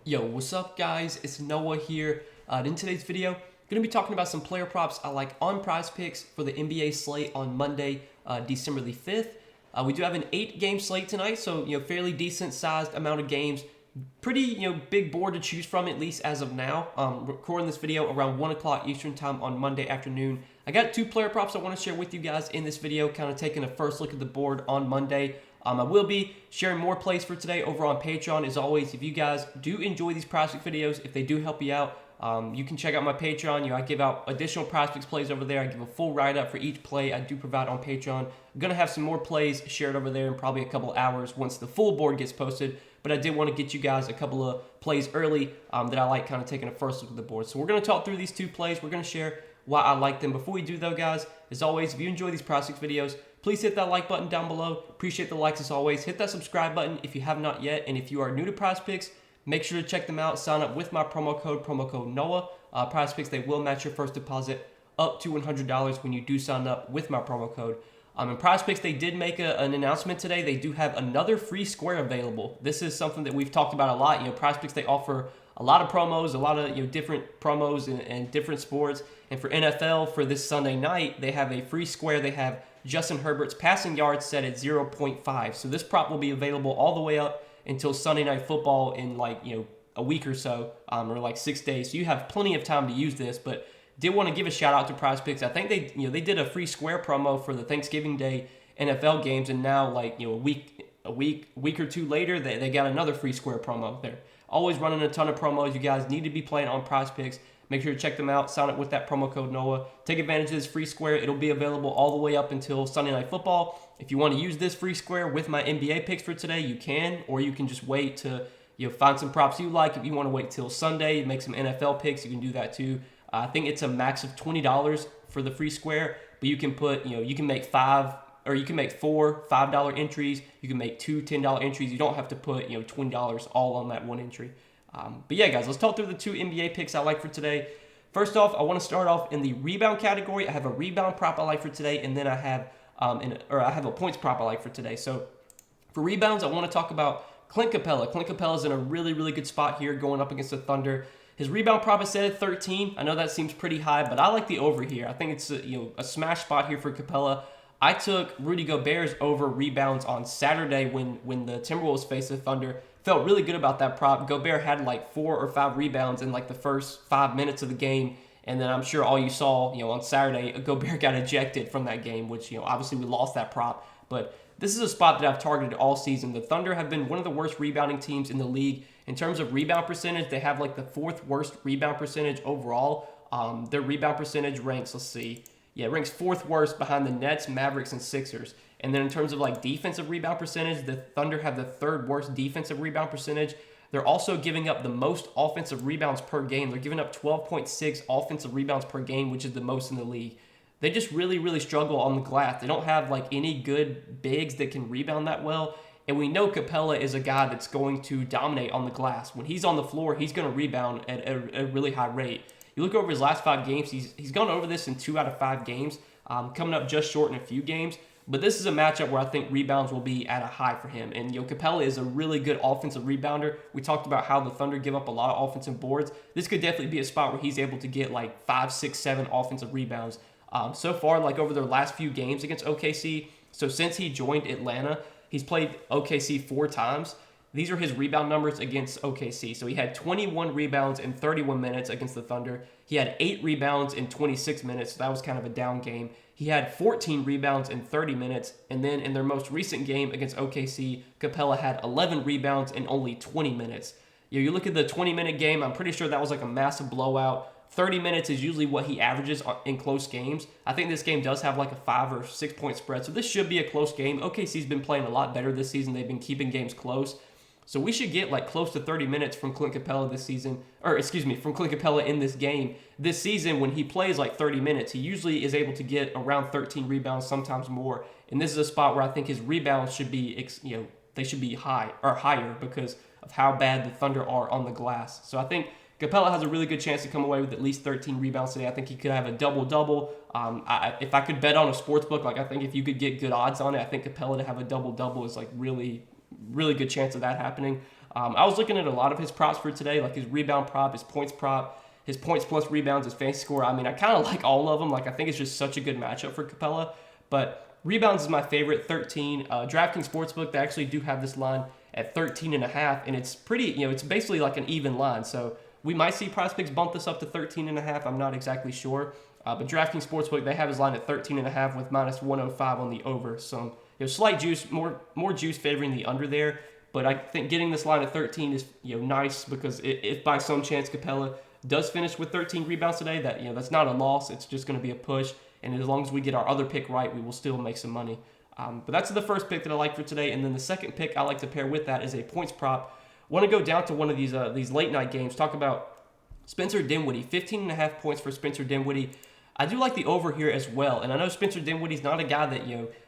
Yo, what's up guys? It's Noah here. In today's video, I'm going to be talking about some player props I like on Prizepicks for the NBA slate on Monday, December the 5th. We do have an 8-game slate tonight, so fairly decent sized amount of games. Pretty big board to choose from, at least as of now. Recording this video around 1 o'clock Eastern time on Monday afternoon. I got 2 player props I want to share with you guys in this video, kind of taking a first look at the board on Monday. I will be sharing more plays for today over on Patreon. As always, if you guys do enjoy these Prizepicks videos, if they do help you out, you can check out my Patreon. I give out additional Prizepicks plays over there. I give a full write-up for each play I do provide on Patreon. I'm going to have some more plays shared over there in probably a couple hours once the full board gets posted. But I did want to get you guys a couple of plays early that I like, kind of taking a first look at the board. So we're going to talk through these 2 plays. We're going to share why I like them. Before we do though, guys, as always, if you enjoy these Prizepicks videos, please hit that like button down below. Appreciate the likes as always. Hit that subscribe button if you have not yet. And if you are new to Prizepicks, make sure to check them out. Sign up with my promo code Noah. Prizepicks, they will match your first deposit up to $100 when you do sign up with my promo code. In Prizepicks, they did make an announcement today. They do have another free square available. This is something that we've talked about a lot. Prizepicks, they offer a lot of promos, a lot of different promos and different sports. And for NFL, for this Sunday night, they have a free square. They have Justin Herbert's passing yards set at 0.5. So this prop will be available all the way up until Sunday Night Football in a week or so, or 6 days. So you have plenty of time to use this. But did want to give a shout out to Prizepicks. I think they did a free square promo for the Thanksgiving Day NFL games, and now a week or two later, they got another free square promo. They're always running a ton of promos. You guys need to be playing on Prizepicks. Make sure to check them out. Sign up with that promo code Noah. Take advantage of this free square. It'll be available all the way up until Sunday Night Football. If you want to use this free square with my NBA picks for today, you can, or you can just wait to find some props you like. If you want to wait till Sunday, make some NFL picks, you can do that too. I think it's a max of $20 for the free square, but you can put, you can make 4 $5 entries. You can make 2 $10 entries. You don't have to put, $20 all on that one entry. But yeah, guys, let's talk through the 2 NBA picks I like for today. First off, I want to start off in the rebound category. I have a rebound prop I like for today, and then I have a points prop I like for today. So for rebounds, I want to talk about Clint Capella. Clint Capella's in a really, really good spot here going up against the Thunder. His rebound prop is set at 13. I know that seems pretty high, but I like the over here. I think it's a smash spot here for Capella. I took Rudy Gobert's over rebounds on Saturday when the Timberwolves faced the Thunder. Felt really good about that prop. Gobert had 4 or 5 rebounds in the first 5 minutes of the game. And then I'm sure all you saw, on Saturday, Gobert got ejected from that game, which, obviously we lost that prop. But this is a spot that I've targeted all season. The Thunder have been one of the worst rebounding teams in the league. In terms of rebound percentage, they have the 4th worst rebound percentage overall. Their rebound percentage ranks, ranks 4th worst behind the Nets, Mavericks, and Sixers. And then in terms of defensive rebound percentage, the Thunder have the 3rd worst defensive rebound percentage. They're also giving up the most offensive rebounds per game. They're giving up 12.6 offensive rebounds per game, which is the most in the league. They just really, really struggle on the glass. They don't have any good bigs that can rebound that well. And we know Capella is a guy that's going to dominate on the glass. When he's on the floor, he's going to rebound at a really high rate. You look over his last 5 games, he's gone over this in 2 out of 5 games, coming up just short in a few games. But this is a matchup where I think rebounds will be at a high for him. And Capella is a really good offensive rebounder. We talked about how the Thunder give up a lot of offensive boards. This could definitely be a spot where he's able to get 5, 6, 7 offensive rebounds. So far, over their last few games against OKC, so since he joined Atlanta, he's played OKC 4 times. These are his rebound numbers against OKC. So he had 21 rebounds in 31 minutes against the Thunder. He had 8 rebounds in 26 minutes, so that was kind of a down game. He had 14 rebounds in 30 minutes, and then in their most recent game against OKC, Capella had 11 rebounds in only 20 minutes. You look at the 20-minute game, I'm pretty sure that was a massive blowout. 30 minutes is usually what he averages in close games. I think this game does have a 5 or 6 point spread, so this should be a close game. OKC's been playing a lot better this season. They've been keeping games close. So we should get close to 30 minutes from Clint Capella this season, from Clint Capella in this game. This season, when he plays 30 minutes, he usually is able to get around 13 rebounds, sometimes more. And this is a spot where I think his rebounds should be, they should be high or higher because of how bad the Thunder are on the glass. So I think Capella has a really good chance to come away with at least 13 rebounds today. I think he could have a double-double. If I could bet on a sports book, I think if you could get good odds on it, I think Capella to have a double-double is really, really good chance of that happening. I was looking at a lot of his props for today, like his rebound prop, his points prop, his points plus rebounds, his fantasy score. I mean, I kind of like all of them. Like, I think it's just such a good matchup for Capella. But rebounds is my favorite, 13. DraftKings Sportsbook, they actually do have this line at 13.5, and it's pretty, it's basically like an even line. So we might see Prizepicks bump this up to 13.5. I'm not exactly sure. But DraftKings Sportsbook, they have his line at 13.5 with minus 105 on the over. So slight juice, more juice favoring the under there. But I think getting this line at 13 is nice, because if by some chance Capella does finish with 13 rebounds today, that's not a loss. It's just going to be a push. And as long as we get our other pick right, we will still make some money. But that's the first pick that I like for today. And then the second pick I like to pair with that is a points prop. Want to go down to one of these late night games. Talk about Spencer Dinwiddie, 15.5 points for Spencer Dinwiddie. I do like the over here as well. And I know Spencer Dinwiddie's not a guy that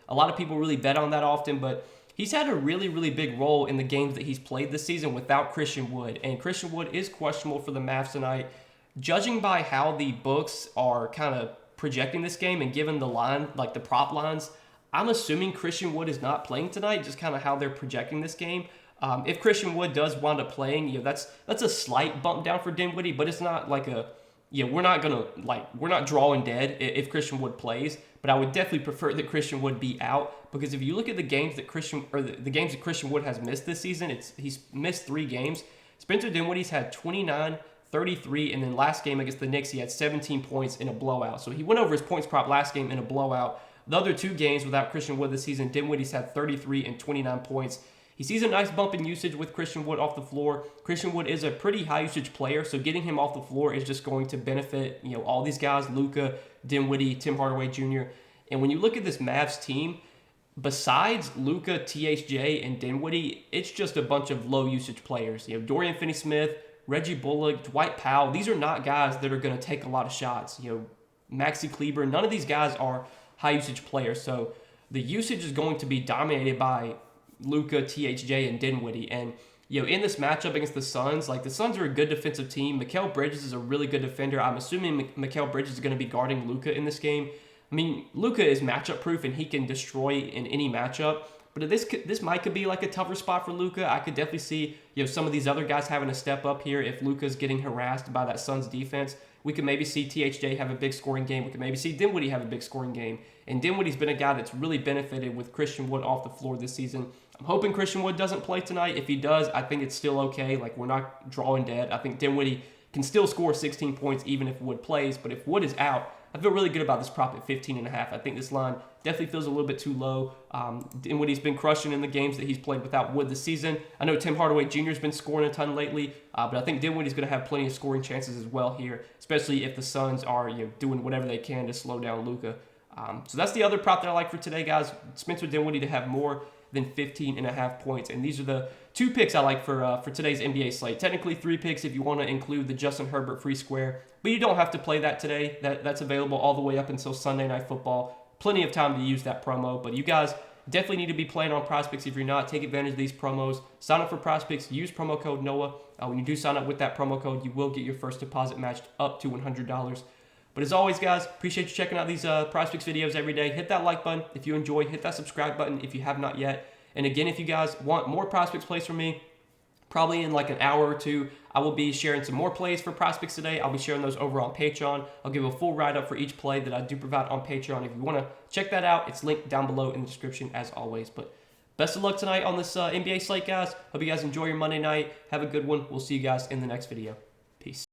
a lot of people really bet on that often, but he's had a really, really big role in the games that he's played this season without Christian Wood. And Christian Wood is questionable for the Mavs tonight. Judging by how the books are kind of projecting this game and given the line, like the prop lines, I'm assuming Christian Wood is not playing tonight, just kind of how they're projecting this game. If Christian Wood does wind up playing, that's a slight bump down for Dinwiddie, but it's not like we're not drawing dead if Christian Wood plays. But I would definitely prefer that Christian Wood be out, because if you look at the games that Christian Wood has missed this season, he's missed 3 games. Spencer Dinwiddie's had 29, 33, and then last game against the Knicks, he had 17 points in a blowout. So he went over his points prop last game in a blowout. The other 2 games without Christian Wood this season, Dinwiddie's had 33 and 29 points. He sees a nice bump in usage with Christian Wood off the floor. Christian Wood is a pretty high usage player, so getting him off the floor is just going to benefit all these guys, Luka, Dinwiddie, Tim Hardaway Jr. And when you look at this Mavs team, besides Luka, THJ, and Dinwiddie, it's just a bunch of low usage players. Dorian Finney-Smith, Reggie Bullock, Dwight Powell. These are not guys that are going to take a lot of shots. Maxi Kleber, none of these guys are high usage players. So the usage is going to be dominated by Luka, THJ, and Dinwiddie. And in this matchup against the Suns, the Suns are a good defensive team. Mikal Bridges is a really good defender. I'm assuming Mikal Bridges is going to be guarding Luka in this game. I mean, Luka is matchup proof and he can destroy in any matchup. But this might be like a tougher spot for Luka. I could definitely see some of these other guys having to step up here if Luka's getting harassed by that Suns defense. We could maybe see THJ have a big scoring game. We could maybe see Dinwiddie have a big scoring game. And Dinwiddie's been a guy that's really benefited with Christian Wood off the floor this season. I'm hoping Christian Wood doesn't play tonight. If he does, I think it's still okay. We're not drawing dead. I think Dinwiddie can still score 16 points even if Wood plays. But if Wood is out, I feel really good about this prop at 15.5. I think this line definitely feels a little bit too low. Dinwiddie's been crushing in the games that he's played without Wood this season. I know Tim Hardaway Jr. has been scoring a ton lately, but I think Dinwiddie's going to have plenty of scoring chances as well here, especially if the Suns are doing whatever they can to slow down Luka. So that's the other prop that I like for today, guys. Spencer Dinwiddie to have more than 15.5 points. And these are the 2 picks I like for today's NBA slate. Technically 3 picks if you want to include the Justin Herbert free square, but you don't have to play that today. That's available all the way up until Sunday Night Football. Plenty of time to use that promo, but you guys definitely need to be playing on Prizepicks. If you're not, take advantage of these promos. Sign up for Prizepicks. Use promo code NOAH. When you do sign up with that promo code, you will get your first deposit matched up to $100. But as always, guys, appreciate you checking out these Prizepicks videos every day. Hit that like button if you enjoy. Hit that subscribe button if you have not yet. And again, if you guys want more Prizepicks plays from me, probably in an hour or 2, I will be sharing some more plays for Prizepicks today. I'll be sharing those over on Patreon. I'll give a full write-up for each play that I do provide on Patreon. If you want to check that out, it's linked down below in the description as always. But best of luck tonight on this NBA slate, guys. Hope you guys enjoy your Monday night. Have a good one. We'll see you guys in the next video. Peace.